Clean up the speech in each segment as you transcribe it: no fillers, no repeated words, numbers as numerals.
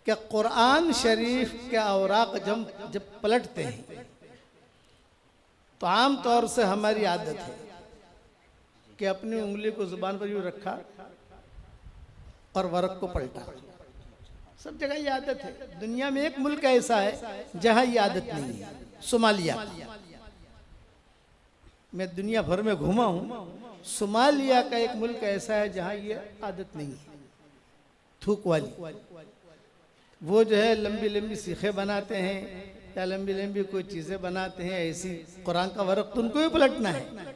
कि कुरान शरीफ के औराक जब पलटते हैं तो आम तौर से हमारी आदत है कि अपनी उंगली को जुबान पर यूं रखा और वर्क को पलटा। सब जगह ये आदत है। दुनिया में एक मुल्क ऐसा है जहां ये आदत नहीं है, सोमालिया। मैं दुनिया भर में घूमा हूं, सोमालिया का एक मुल्क ऐसा है जहां ये आदत नहीं है, थूक वाली। वो जो है लंबी लंबी सीखें बनाते हैं या लंबी लंबी कोई चीज़ें बनाते हैं ऐसी, कुरान का वर्क तो उनको भी पलटना है,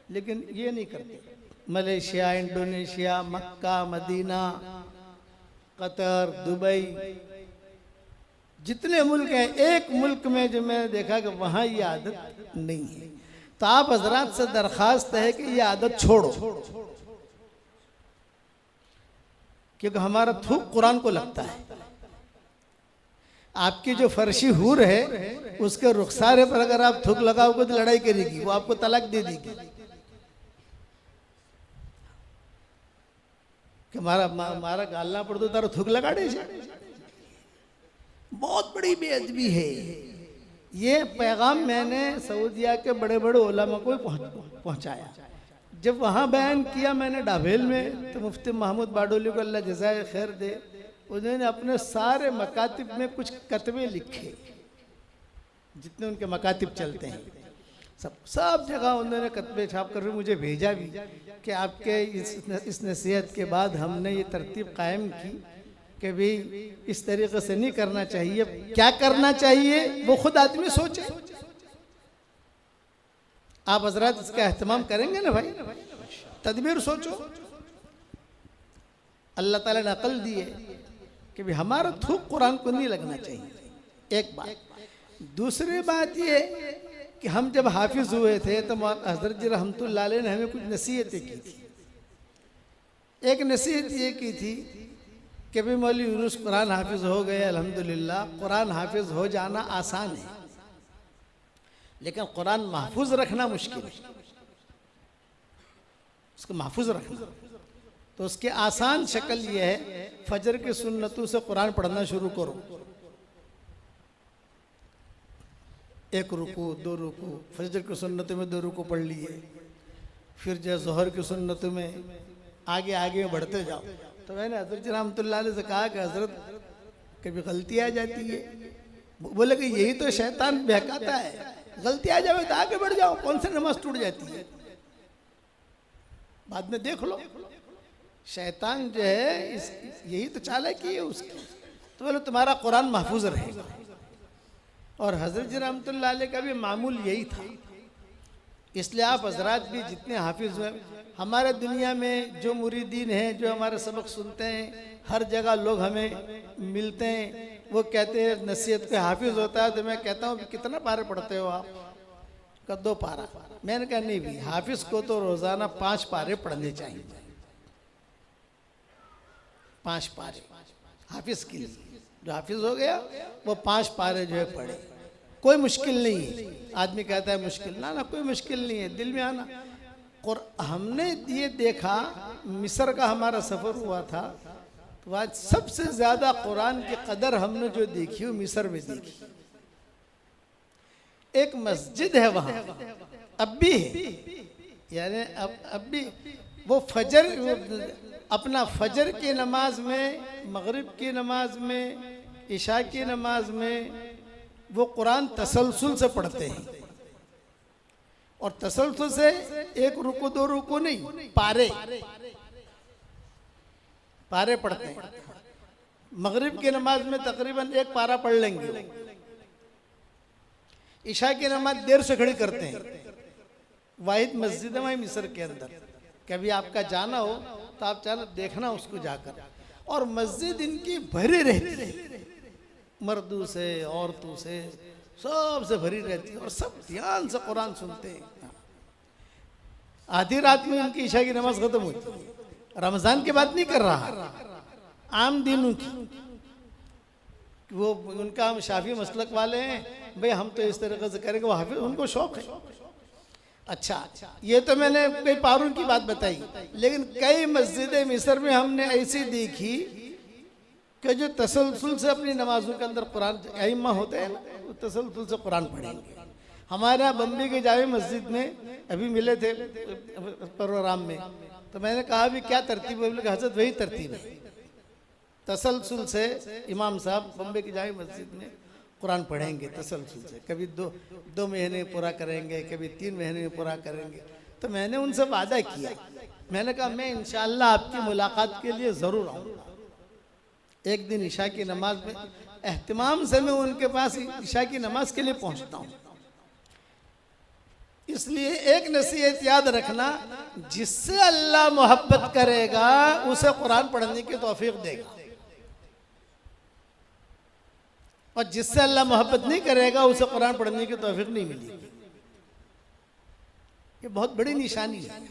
लेकिन ये नहीं करते। मलेशिया, इंडोनेशिया, मक्का, मदीना, कतर, दुबई, जितने मुल्क हैं, एक मुल्क में जो मैंने देखा कि वहाँ ये आदत नहीं है। तो आप हजरात से दरख्वास्त है कि ये आदत छोड़ो, क्योंकि हमारा थूक कुरान को लगता है। आपकी जो फर्शी हूर है उसके रुखसारे पर अगर आप थूक लगाओगे तो लड़ाई करेगी, वो आपको तलाक दे देगी कि मारा गालना पड़ तो तारो थूक लगा दे। बहुत बड़ी बेअदबी है। ये पैगाम मैंने सऊदिया के बड़े बड़े उलमा को पहुंचाया। जब वहाँ बयान किया मैंने डाभेल में, तो मुफ्ती महमूद बाडोली को अल्लाह जज़ाए खैर दे, उन्होंने अपने सारे मकातिब में कुछ कतबे लिखे, जितने उनके मकातिब चलते हैं सब जगह उन्होंने कतबे छाप कर मुझे भेजा भी कि आपके इस नसीहत के बाद हमने ये तरतीब कायम की कि भाई इस तरीके से नहीं करना चाहिए। क्या करना चाहिए वो खुद आदमी सोचे। आप हजरात इसका एहतमाम करेंगे ना भाई, तदबीर सोचो। अल्लाह ताला ने अकल दी है कि भाई हमारा थूक कुरान को नहीं लगना चाहिए, एक बात। दूसरी बात ये कि हम जब हाफिज हुए थे तो हजरत जी रहमतुल्लाह अलैह ने हमें कुछ नसीहतें की थी। एक नसीहत ये की थी कि भाई मौलवी यूनुस कुरान हाफिज हो गए, अल्हम्दुलिल्लाह। कुरान हाफिज हो जाना आसान है, लेकिन कुरान महफूज रखना मुश्किल है। उसको महफूज रखना तो उसकी आसान शक्ल ये है, फजर की सुन्नतों से कुरान पढ़ना शुरू करो। एक रुकू, दो रुकू, फजर की सुन्नतों में 2 रुकू पढ़ लिए, फिर जो जोहर की सुन्नतों में आगे आगे बढ़ते जाओ। तो मैंने हजरत रहमतुल्लाह अलैह से कहा कि हजरत कभी गलती आ जाती है। बोले कि यही तो शैतान बहकाता है, गलती आ जाए तो आगे बढ़ जाओ, कौन सी नमाज टूट जाती है, बाद में देख लो। शैतान जो है यही तो चालाकी है उसकी। तो बोले तुम्हारा कुरान महफूज रहेगा। और हजरत जी रहमतुल्लाह अलैह का भी मामूल यही था। इसलिए आप हजरात भी जितने हाफिज हुए, हमारे दुनिया में जो मुरीदीन हैं, जो हमारे सबक सुनते हैं, हर जगह लोग हमें मिलते हैं, वो कहते हैं नसीहत पे हाफिज होता है। तो मैं कहता हूँ कितना पारे पढ़ते हो आप? का 2 पारा। मैंने कहा नहीं भी, हाफिज को तो रोजाना 5 पारे पढ़ने चाहिए। 5 पारे हाफिज के लिए। जो हाफिज हो गया वो 5 पारे जो है पढ़े। कोई मुश्किल नहीं है। आदमी कहता है मुश्किल, ना ना कोई मुश्किल नहीं है, दिल में आना। और हमने ये देखा, मिस्र का हमारा सफर हुआ था, तो आज सबसे ज्यादा कुरान की कदर हमने जो देखी वो मिस्र में देखी। एक मस्जिद है वहां, अब भी है, यानी अब भी वो फजर, अपना फजर की नमाज में, मगरिब की नमाज में, इशा की नमाज में वो कुरान तसलसल से पढ़ते हैं। और तसलसल से 1 रुकू 2 रुकू नहीं, पारे पारे पढ़ते हैं। मगरिब की नमाज में तकरीबन 1 पारा पढ़ लेंगे। इशा की नमाज देर से खड़ी करते हैं। वाहिद मस्जिद है वहीं मिस्र के अंदर। कभी आपका जाना हो तो आप चलो देखना उसको जाकर। और मस्जिद इनकी भरी रहती है, मर्दों से, औरतों से, सबसे भरी रहती है। और सब ध्यान से कुरान सुनते हैं। आधी रात में उनकी इशा की नमाज खत्म होती है। रमजान की बात नहीं कर रहा, आम दिनों की। वो उनका हम शाफी मसलक वाले हैं, भाई हम तो इस तरीके से करेंगे, वो हाफिज, उनको शौक है। अच्छा, ये तो मैंने कई पारों की बात बताई, लेकिन कई मस्जिदें मिस्र में हमने ऐसी देखी कि जो तसलसल से अपनी नमाजों के अंदर कुरान अइम्मा होते हैं ना, वो तसलसल से कुरान पढ़ेंगे। हमारे यहाँ बम्बई के जावे मस्जिद में अभी मिले थे प्रोग्राम में, तो मैंने कहा भी क्या तरतीब है? बोले हजरत वही तरतीब है, तसलसल से इमाम साहब बम्बई की जावे मस्जिद में कुरान पढ़ेंगे तसलसल से, कभी दो महीने पूरा करेंगे, कभी 3 महीने में पूरा करेंगे। तो मैंने उनसे वादा किया, मैंने कहा मैं इंशाअल्लाह आपकी मुलाकात के लिए ज़रूर आऊँगा। एक दिन ईशा की नमाज में एहतिमाम से मैं उनके पास ईशा की नमाज के लिए पहुंचता हूँ। इसलिए एक नसीहत याद रखना, जिससे अल्लाह मोहब्बत करेगा उसे कुरान पढ़ने की तौफीक देगा, और जिससे अल्लाह मोहब्बत नहीं करेगा उसे कुरान पढ़ने की तौफीक नहीं मिलेगी। ये बहुत बड़ी निशानी है।